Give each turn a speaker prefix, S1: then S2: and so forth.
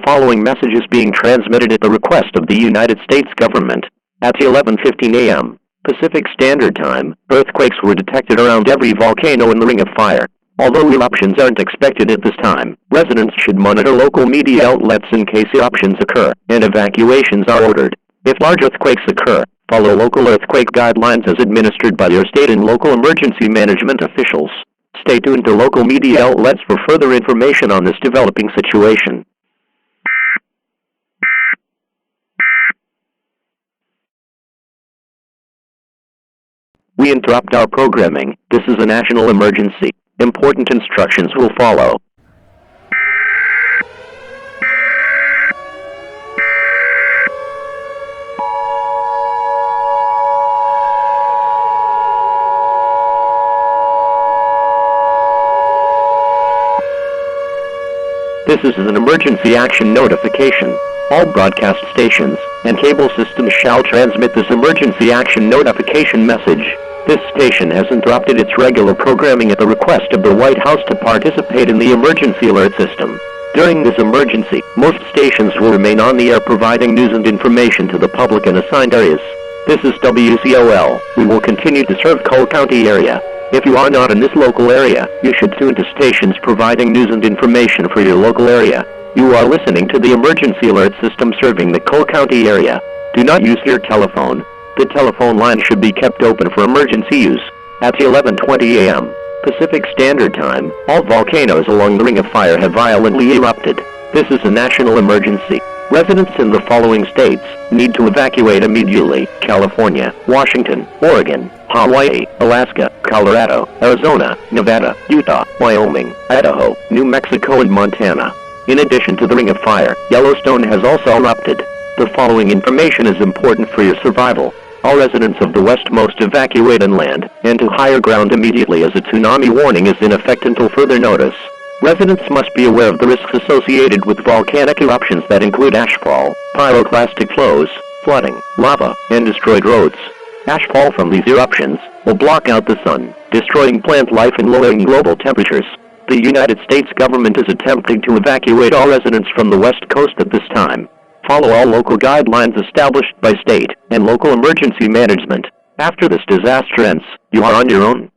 S1: following message is being transmitted at the request of the United States government. At 11:15 a.m. Pacific Standard Time, earthquakes were detected around every volcano in the Ring of Fire. Although eruptions aren't expected at this time, residents should monitor local media outlets in case eruptions occur, and evacuations are ordered. If large earthquakes occur, follow local earthquake guidelines as administered by your state and local emergency management officials. Stay tuned to local media outlets for further information on this developing situation. We interrupt our programming. This is a national emergency. Important instructions will follow. This is an emergency action notification. All broadcast stations and cable systems shall transmit this emergency action notification message. This station has interrupted its regular programming at the request of the White House to participate in the emergency alert system. During this emergency, most stations will remain on the air providing news and information to the public in assigned areas. This is WCOL. We will continue to serve Cole County area. If you are not in this local area, you should tune to stations providing news and information for your local area. You are listening to the emergency alert system serving the Cole County area. Do not use your telephone. The telephone line should be kept open for emergency use. At 11:20 a.m. Pacific Standard Time, all volcanoes along the Ring of Fire have violently erupted. This is a national emergency. Residents in the following states need to evacuate immediately: California, Washington, Oregon, Hawaii, Alaska, Colorado, Arizona, Nevada, Utah, Wyoming, Idaho, New Mexico, and Montana. In addition to the Ring of Fire, Yellowstone has also erupted. The following information is important for your survival. All residents of the west must evacuate inland and to higher ground immediately as a tsunami warning is in effect until further notice. Residents must be aware of the risks associated with volcanic eruptions that include ashfall, pyroclastic flows, flooding, lava, and destroyed roads. Ashfall from these eruptions will block out the sun, destroying plant life and lowering global temperatures. The United States government is attempting to evacuate all residents from the west coast at this time. Follow all local guidelines established by state and local emergency management. After this disaster ends, you are on your own.